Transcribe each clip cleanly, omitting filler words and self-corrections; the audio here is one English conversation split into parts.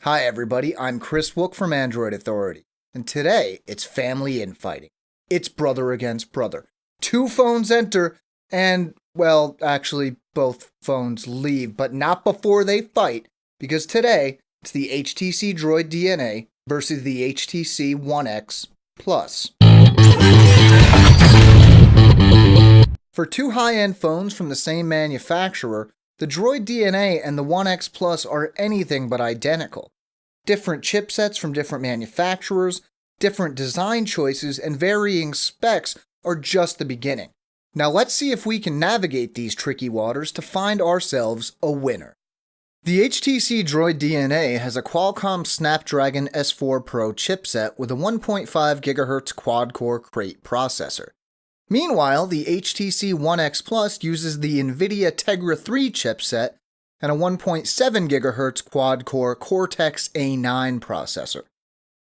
Hi everybody, I'm Chris Wook from Android Authority, and today it's family infighting. It's brother against brother. Two phones enter, and, well, actually both phones leave, but not before they fight, because today it's the HTC Droid DNA versus the HTC One X Plus. For two high-end phones from the same manufacturer, the Droid DNA and the One X Plus are anything but identical. Different chipsets from different manufacturers, different design choices, and varying specs are just the beginning. Now let's see if we can navigate these tricky waters to find ourselves a winner. The HTC Droid DNA has a Qualcomm Snapdragon S4 Pro chipset with a 1.5 GHz quad-core Crate processor. Meanwhile, the HTC One X Plus uses the NVIDIA Tegra 3 chipset and a 1.7 GHz quad-core Cortex-A9 processor.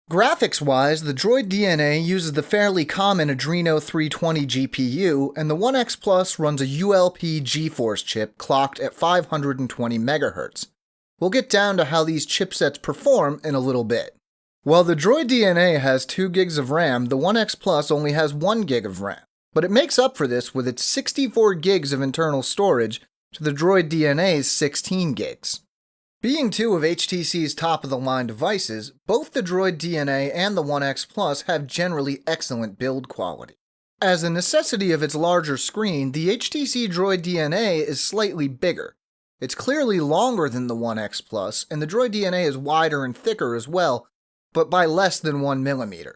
Graphics-wise, the Droid DNA uses the fairly common Adreno 320 GPU, and the One X Plus runs a ULP GeForce chip clocked at 520 MHz. We'll get down to how these chipsets perform in a little bit. While the Droid DNA has 2 GB of RAM, the One X Plus only has 1 GB of RAM. But it makes up for this with its 64 gigs of internal storage to the Droid DNA's 16 gigs. Being two of HTC's top-of-the-line devices, both the Droid DNA and the One X Plus have generally excellent build quality. As a necessity of its larger screen, the HTC Droid DNA is slightly bigger. It's clearly longer than the One X Plus, and the Droid DNA is wider and thicker as well, but by less than 1 mm.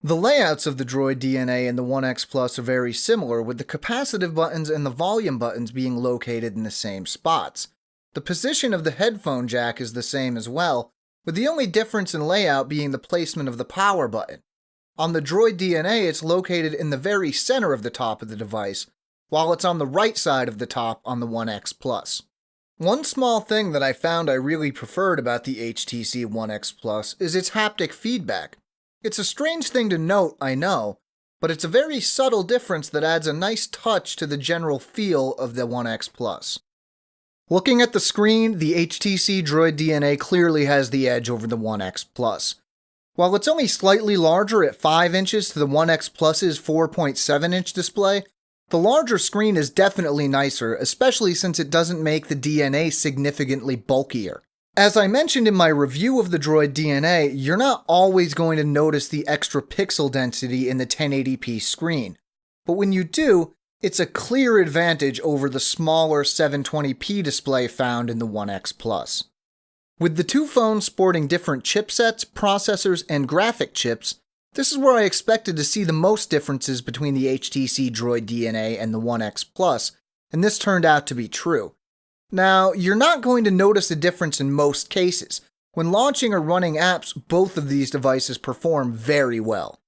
The layouts of the Droid DNA and the One X Plus are very similar, with the capacitive buttons and the volume buttons being located in the same spots. The position of the headphone jack is the same as well, with the only difference in layout being the placement of the power button. On the Droid DNA, it's located in the very center of the top of the device, while it's on the right side of the top on the One X Plus. One small thing that I found I really preferred about the HTC One X Plus is its haptic feedback. It's a strange thing to note, I know, but it's a very subtle difference that adds a nice touch to the general feel of the One X Plus. Looking at the screen, the HTC Droid DNA clearly has the edge over the One X Plus. While it's only slightly larger at 5 inches to the One X Plus's 4.7-inch display, the larger screen is definitely nicer, especially since it doesn't make the DNA significantly bulkier. As I mentioned in my review of the Droid DNA, you're not always going to notice the extra pixel density in the 1080p screen, but when you do, it's a clear advantage over the smaller 720p display found in the One X Plus. With the two phones sporting different chipsets, processors, and graphic chips, this is where I expected to see the most differences between the HTC Droid DNA and the One X Plus, and this turned out to be true. Now, you're not going to notice a difference in most cases. When launching or running apps, both of these devices perform very well.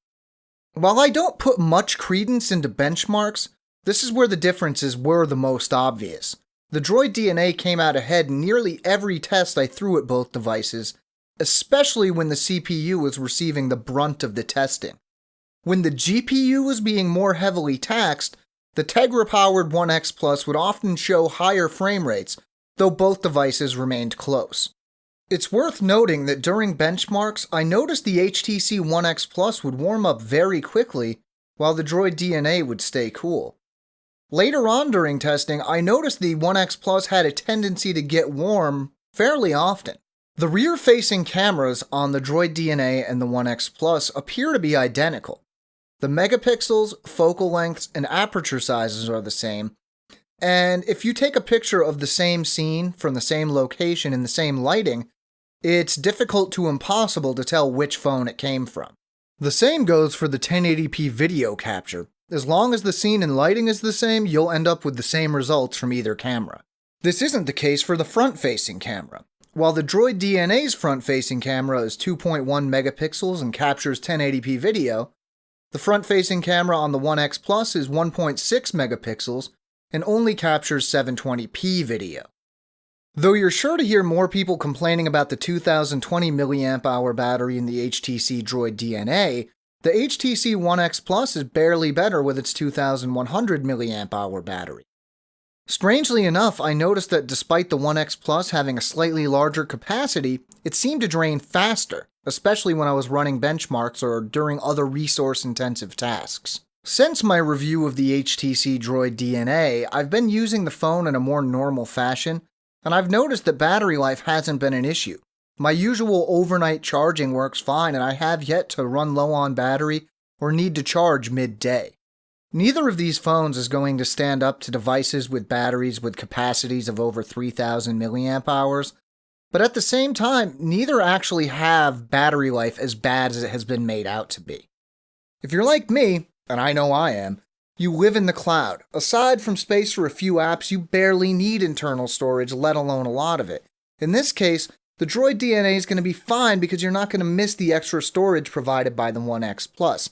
While I don't put much credence into benchmarks, this is where the differences were the most obvious. The Droid DNA came out ahead in nearly every test I threw at both devices, especially when the CPU was receiving the brunt of the testing. When the GPU was being more heavily taxed, the Tegra-powered One X Plus would often show higher frame rates, though both devices remained close. It's worth noting that during benchmarks, I noticed the HTC One X Plus would warm up very quickly, while the Droid DNA would stay cool. Later on during testing, I noticed the One X Plus had a tendency to get warm fairly often. The rear-facing cameras on the Droid DNA and the One X Plus appear to be identical. The megapixels, focal lengths, and aperture sizes are the same, and if you take a picture of the same scene from the same location in the same lighting, it's difficult to impossible to tell which phone it came from. The same goes for the 1080p video capture. As long as the scene and lighting is the same, you'll end up with the same results from either camera. This isn't the case for the front-facing camera. While the Droid DNA's front-facing camera is 2.1 megapixels and captures 1080p video, the front-facing camera on the One X Plus is 1.6 megapixels and only captures 720p video. Though you're sure to hear more people complaining about the 2020 mAh battery in the HTC Droid DNA, the HTC One X Plus is barely better with its 2100 mAh battery. Strangely enough, I noticed that despite the One X Plus having a slightly larger capacity, it seemed to drain faster, especially when I was running benchmarks or during other resource-intensive tasks. Since my review of the HTC Droid DNA, I've been using the phone in a more normal fashion, and I've noticed that battery life hasn't been an issue. My usual overnight charging works fine, and I have yet to run low on battery or need to charge midday. Neither of these phones is going to stand up to devices with batteries with capacities of over 3,000 milliamp hours, but at the same time, neither actually have battery life as bad as it has been made out to be. If you're like me, and I know I am, you live in the cloud. Aside from space for a few apps, you barely need internal storage, let alone a lot of it. In this case, the Droid DNA is going to be fine because you're not going to miss the extra storage provided by the One X Plus.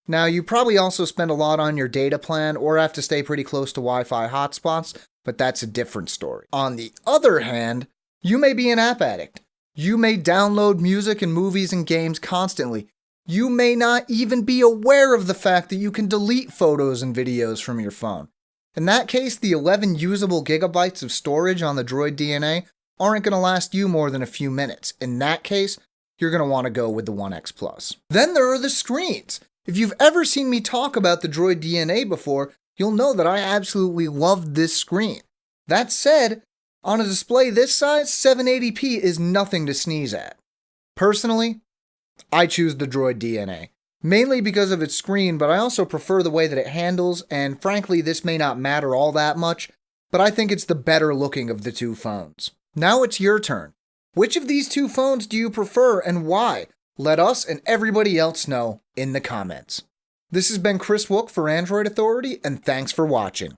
Now, you probably also spend a lot on your data plan or have to stay pretty close to Wi-Fi hotspots, but that's a different story. On the other hand, you may be an app addict. You may download music and movies and games constantly. You may not even be aware of the fact that you can delete photos and videos from your phone. In that case, the 11 usable gigabytes of storage on the Droid DNA aren't going to last you more than a few minutes. In that case, you're going to want to go with the One X Plus. Then there are the screens. If you've ever seen me talk about the Droid DNA before, you'll know that I absolutely loved this screen. That said, on a display this size, 780p is nothing to sneeze at. Personally, I choose the Droid DNA, mainly because of its screen, but I also prefer the way that it handles, and frankly, this may not matter all that much, but I think it's the better looking of the two phones. Now it's your turn. Which of these two phones do you prefer and why? Let us and everybody else know in the comments. This has been Chris Wook for Android Authority, and thanks for watching.